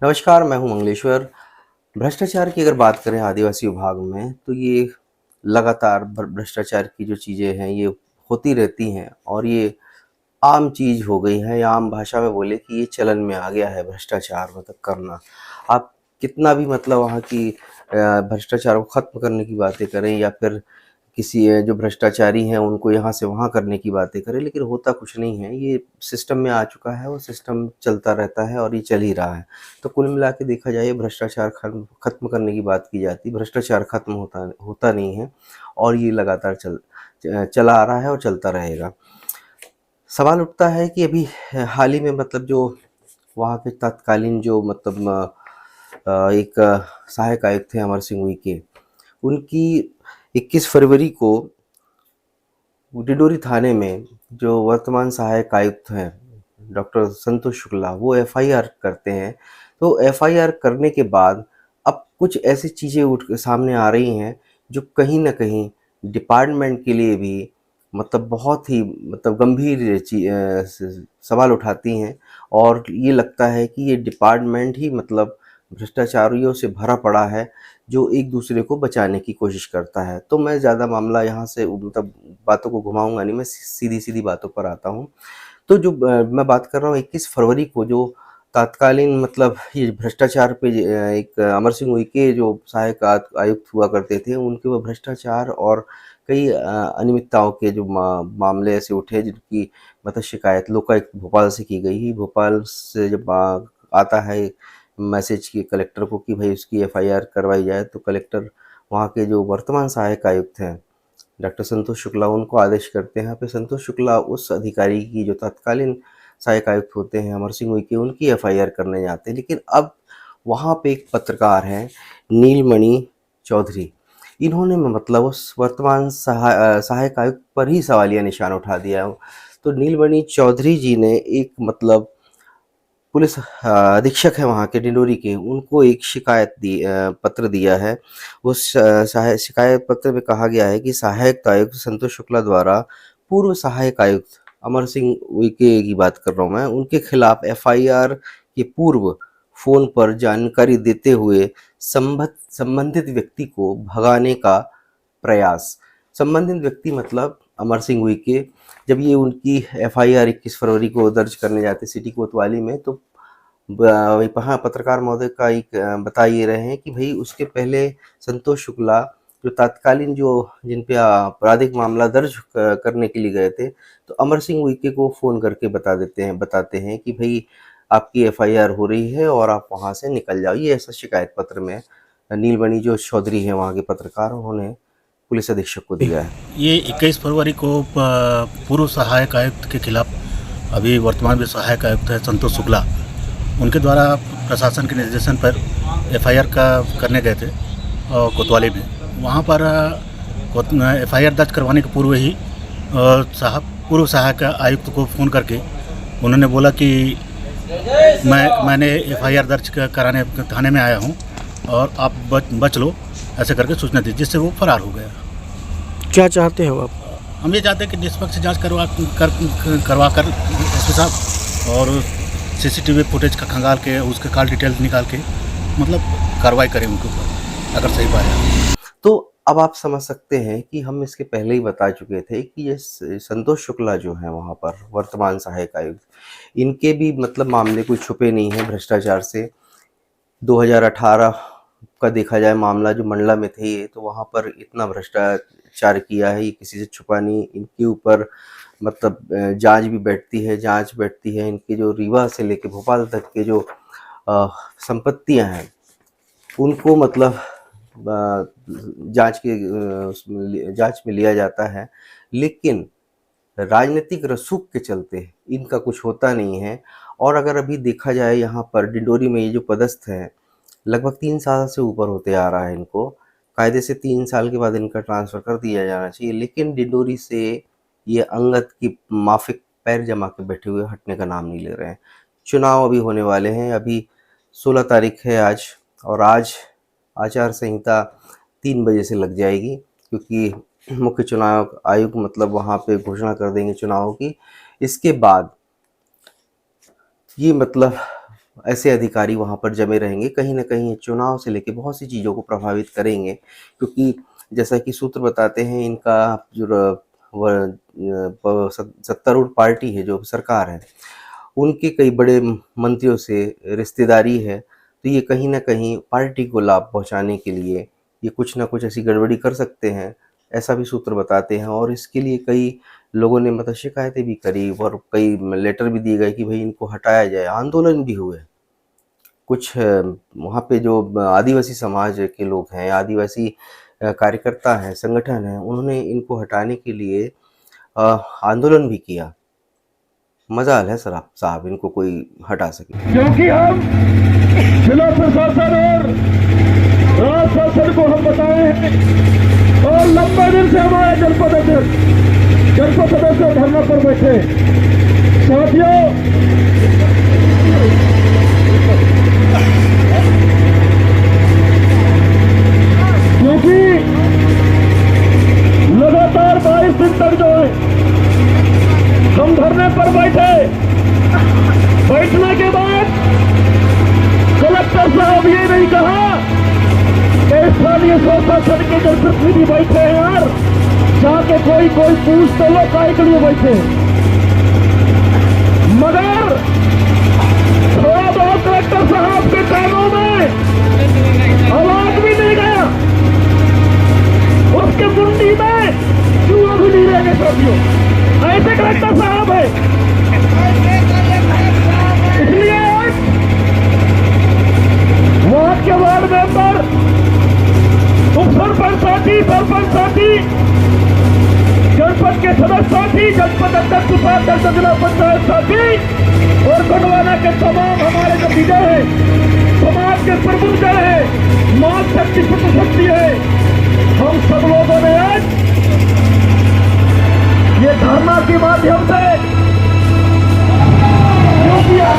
नमस्कार, मैं हूँ मंगलेश्वर। भ्रष्टाचार की अगर बात करें आदिवासी विभाग में, तो ये लगातार भ्रष्टाचार की जो चीज़ें हैं, ये होती रहती हैं और ये आम चीज़ हो गई है या आम भाषा में बोले कि ये चलन में आ गया है भ्रष्टाचार मतलब करना। आप कितना भी मतलब वहाँ की भ्रष्टाचार को ख़त्म करने की बातें करें या फिर किसी जो भ्रष्टाचारी हैं उनको यहाँ से वहाँ करने की बातें करें, लेकिन होता कुछ नहीं है। ये सिस्टम में आ चुका है और सिस्टम चलता रहता है और ये चल ही रहा है। तो कुल मिला के देखा जाए भ्रष्टाचार ख़त्म करने की बात की जाती है, भ्रष्टाचार ख़त्म होता होता नहीं है और ये लगातार चला आ रहा है और चलता रहेगा। सवाल उठता है कि अभी हाल ही में मतलब जो वहाँ के तत्कालीन जो मतलब एक सहायक आयुक्त थे अमर सिंह उइके, उनकी 21 फरवरी को डिडोरी थाने में जो वर्तमान सहायक आयुक्त हैं डॉक्टर संतोष शुक्ला, वो एफआईआर करते हैं। तो एफआईआर करने के बाद अब कुछ ऐसी चीज़ें उठ के सामने आ रही हैं जो कहीं न कहीं डिपार्टमेंट के लिए भी मतलब बहुत ही मतलब गंभीर सवाल उठाती हैं और ये लगता है कि ये डिपार्टमेंट ही मतलब भ्रष्टाचारियों से भरा पड़ा है, जो एक दूसरे को बचाने की कोशिश करता है। तो मैं ज़्यादा मामला यहाँ से मतलब बातों को घुमाऊँगा नहीं, मैं सीधी-सीधी बातों पर आता हूँ। तो जो मैं बात कर रहा हूँ 21 फरवरी को जो तत्कालीन मतलब ये भ्रष्टाचार पे एक अमर सिंह उइके जो सहायक आयुक्त हुआ करते थे, उनके वो भ्रष्टाचार और कई अनियमितताओं के जो मामले ऐसे उठे जिनकी मतलब शिकायत लोकायुक्त भोपाल से की गई। भोपाल से जब आता है मैसेज कि कलेक्टर को कि भाई उसकी एफआईआर करवाई जाए, तो कलेक्टर वहाँ के जो वर्तमान सहायक आयुक्त हैं डॉक्टर संतोष शुक्ला, उनको आदेश करते हैं। फिर संतोष शुक्ला उस अधिकारी की जो तत्कालीन सहायक आयुक्त होते हैं अमर सिंह उइके, उनकी एफआईआर करने जाते हैं। लेकिन अब वहाँ पे एक पत्रकार हैं नीलमणि चौधरी, इन्होंने मतलब उस वर्तमान सहायक आयुक्त पर ही सवालिया निशान उठा दिया। तो नीलमणि चौधरी जी ने एक मतलब पुलिस अधीक्षक है वहाँ के डिंडोरी के, उनको एक पत्र दिया है। उस शिकायत पत्र में कहा गया है कि सहायक आयुक्त संतोष शुक्ला द्वारा पूर्व सहायक आयुक्त अमर सिंह उइके की बात कर रहा हूँ मैं, उनके खिलाफ एफआईआर के पूर्व फ़ोन पर जानकारी देते हुए संबंधित व्यक्ति को भगाने का प्रयास। संबंधित व्यक्ति मतलब अमर सिंह उइके। जब ये उनकी एफआईआर 21 फरवरी को दर्ज करने जाते सिटी कोतवाली में, तो वहाँ पत्रकार महोदय का एक बता ये रहे हैं कि भाई उसके पहले संतोष शुक्ला जो तत्कालीन जो जिन पे आपराधिक मामला दर्ज करने के लिए गए थे, तो अमर सिंह उइके को फ़ोन करके बताते हैं कि भाई आपकी एफआईआर हो रही है और आप वहाँ से निकल जाओ। ये ऐसा शिकायत पत्र में नीलमणि जो चौधरी हैं वहाँ के पत्रकार, उन्होंने पुलिस अधीक्षक को दिया है। ये 21 फरवरी को पूर्व सहायक आयुक्त के खिलाफ अभी वर्तमान में सहायक आयुक्त है संतोष शुक्ला, उनके द्वारा प्रशासन के निर्देशन पर एफआईआर करने गए थे कोतवाली में। वहाँ पर एफआईआर दर्ज करवाने के पूर्व ही पूर्व सहायक आयुक्त को फ़ोन करके उन्होंने बोला कि मैंने एफआईआर दर्ज कराने थाने में आया हूँ और आप बच लो, ऐसे करके सूचना दी, जिससे वो फरार हो गया। क्या चाहते हो आप? हम ये चाहते हैं कि निष्पक्ष जांच करवा कर एसपी साहब और सीसीटीवी फुटेज का खंगाल के उसके कॉल डिटेल्स निकाल के मतलब कार्रवाई करें उनके ऊपर, अगर सही पाया। तो अब आप समझ सकते हैं कि हम इसके पहले ही बता चुके थे कि ये संतोष शुक्ला जो हैं वहाँ पर वर्तमान सहायक आयुक्त, इनके भी मतलब मामले कोई छुपे नहीं हैं भ्रष्टाचार से। 2018 का देखा जाए मामला जो मंडला में थे ये, तो वहाँ पर इतना भ्रष्टाचार किया है, ये किसी से छुपा नहीं। इनके ऊपर मतलब जांच बैठती है। इनके जो रीवा से लेके भोपाल तक के जो संपत्तियां हैं, उनको मतलब जांच में लिया जाता है। लेकिन राजनीतिक रसूख के चलते इनका कुछ होता नहीं है। और अगर अभी देखा जाए यहाँ पर डिंडोरी में ये जो पदस्थ है, लगभग 3 साल से ऊपर होते आ रहा है इनको। कायदे से 3 साल के बाद इनका ट्रांसफ़र कर दिया जाना चाहिए, लेकिन डिंडोरी से ये अंगत की माफ़िक पैर जमा के बैठे हुए हटने का नाम नहीं ले रहे हैं। चुनाव अभी होने वाले हैं, अभी 16 तारीख है आज, और आज आचार संहिता 3 बजे से लग जाएगी, क्योंकि मुख्य चुनाव आयुक्त मतलब वहाँ पे घोषणा कर देंगे चुनावों की। इसके बाद ये मतलब ऐसे अधिकारी वहाँ पर जमे रहेंगे, कहीं न कहीं चुनाव से लेके बहुत सी चीज़ों को प्रभावित करेंगे, क्योंकि जैसा कि सूत्र बताते हैं इनका जो सत्तारूढ़ पार्टी है, जो सरकार है, उनके कई बड़े मंत्रियों से रिश्तेदारी है, तो ये कहीं न कहीं पार्टी को लाभ पहुँचाने के लिए ये कुछ न कुछ ऐसी गड़बड़ी कर सकते हैं, ऐसा भी सूत्र बताते हैं। और इसके लिए कई लोगों ने मतलब शिकायतें भी करी और कई लेटर भी दिए गए कि भई इनको हटाया जाए, आंदोलन भी हुए। कुछ वहाँ पे जो आदिवासी समाज के लोग हैं, आदिवासी कार्यकर्ता हैं, संगठन हैं, उन्होंने इनको हटाने के लिए आंदोलन भी किया। मजाल है साहब इनको कोई हटा सके। क्योंकि हम जिला प्रशासन और राज्य शासन को हम बताए हैं और लंबे दिन से हमारे जनपद सदस्य धरना पर बैठे। साथियों, क्योंकि लगातार 22 दिन तक जो है हम धरने पर बैठे, बैठने के बाद कलेक्टर साहब ये नहीं कहा कि स्थानीय शासन के जनप्रतिनिधि बैठे हैं यार, जाके कोई पूछ तो लो काय के लिए बैठे। मगर थोड़ा बहुत कलेक्टर साहब के कानों में आवाज भी नहीं गया, उसके मुंडी में चूहा भी नहीं रह गए। साथियों, ऐसे कलेक्टर साहब है। इसलिए वार्ड के वार्ड मेंबर, उप सरपंच साथी, सरपंच साथी, जनपद के सदस्य साथी, जनपद अध्यक्ष उपाध्यक्ष, जिला पंचायत साथी और गोंडवाना के तमाम हमारे जो लीडर हैं, समाज के प्रमुख जन है, मां शक्ति है, हम सब लोगों ने आज ये धरना के माध्यम से क्यों किया?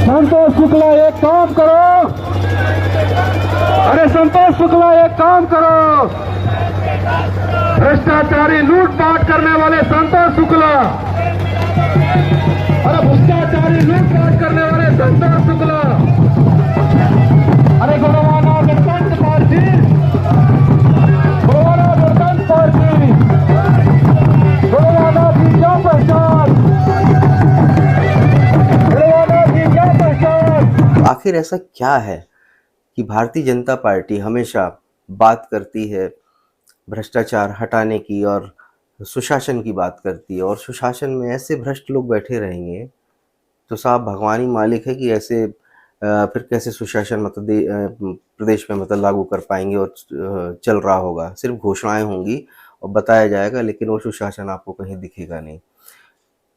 संतोष शुक्ला एक काम करो, अरे संतोष शुक्ला एक काम करो, भ्रष्टाचारी लूटपाट करने वाले संतोष शुक्ला, अरे भ्रष्टाचारी लूटपाट करने वाले संतोष शुक्ला, अरे गुरुवाना गणतंत्र पार्टी, गुरुवाना गणतंत्र पार्टी, गुरुवाना की क्या पहचान, गुरुवाना की क्या पहचान। आखिर ऐसा क्या है कि भारतीय जनता पार्टी हमेशा बात करती है भ्रष्टाचार हटाने की और सुशासन की बात करती है, और सुशासन में ऐसे भ्रष्ट लोग बैठे रहेंगे तो साहब भगवान ही मालिक है कि ऐसे फिर कैसे सुशासन प्रदेश में लागू कर पाएंगे, और चल रहा होगा, सिर्फ घोषणाएं होंगी और बताया जाएगा, लेकिन वो सुशासन आपको कहीं दिखेगा नहीं।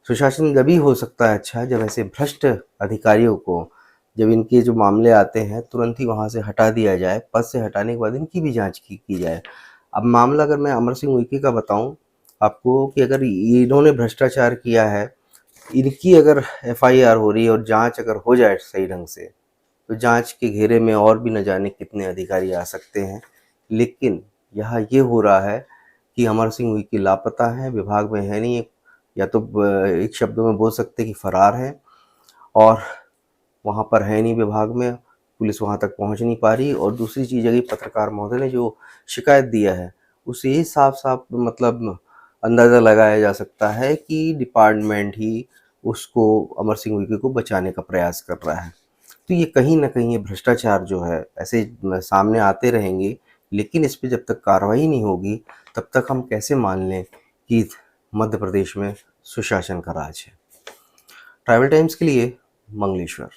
सुशासन जब ही हो सकता है अच्छा जब ऐसे भ्रष्ट अधिकारियों को, जब इनके जो मामले आते हैं तुरंत ही वहाँ से हटा दिया जाए, पद से हटाने के बाद इनकी भी जांच की जाए। अब मामला अगर मैं अमर सिंह उइके का बताऊं आपको कि अगर इन्होंने भ्रष्टाचार किया है, इनकी अगर एफआईआर हो रही है और जांच अगर हो जाए सही ढंग से, तो जांच के घेरे में और भी न जाने कितने अधिकारी आ सकते हैं। लेकिन यहाँ ये हो रहा है कि अमर सिंह उइके लापता हैं, विभाग में है नहीं, या तो एक शब्दों में बोल सकते कि फरार है, और वहाँ पर है नहीं विभाग में, पुलिस वहाँ तक पहुँच नहीं पा रही। और दूसरी चीज़ है कि पत्रकार महोदय ने जो शिकायत दिया है उससे ही साफ साफ अंदाज़ा लगाया जा सकता है कि डिपार्टमेंट ही उसको, अमर सिंह उइके को बचाने का प्रयास कर रहा है। तो ये कहीं ना कहीं ये भ्रष्टाचार जो है ऐसे सामने आते रहेंगे, लेकिन इस पर जब तक कार्रवाई नहीं होगी तब तक हम कैसे मान लें कि मध्य प्रदेश में सुशासन का राज है। ट्रैवल टाइम्स के लिए मंगलेश्वर।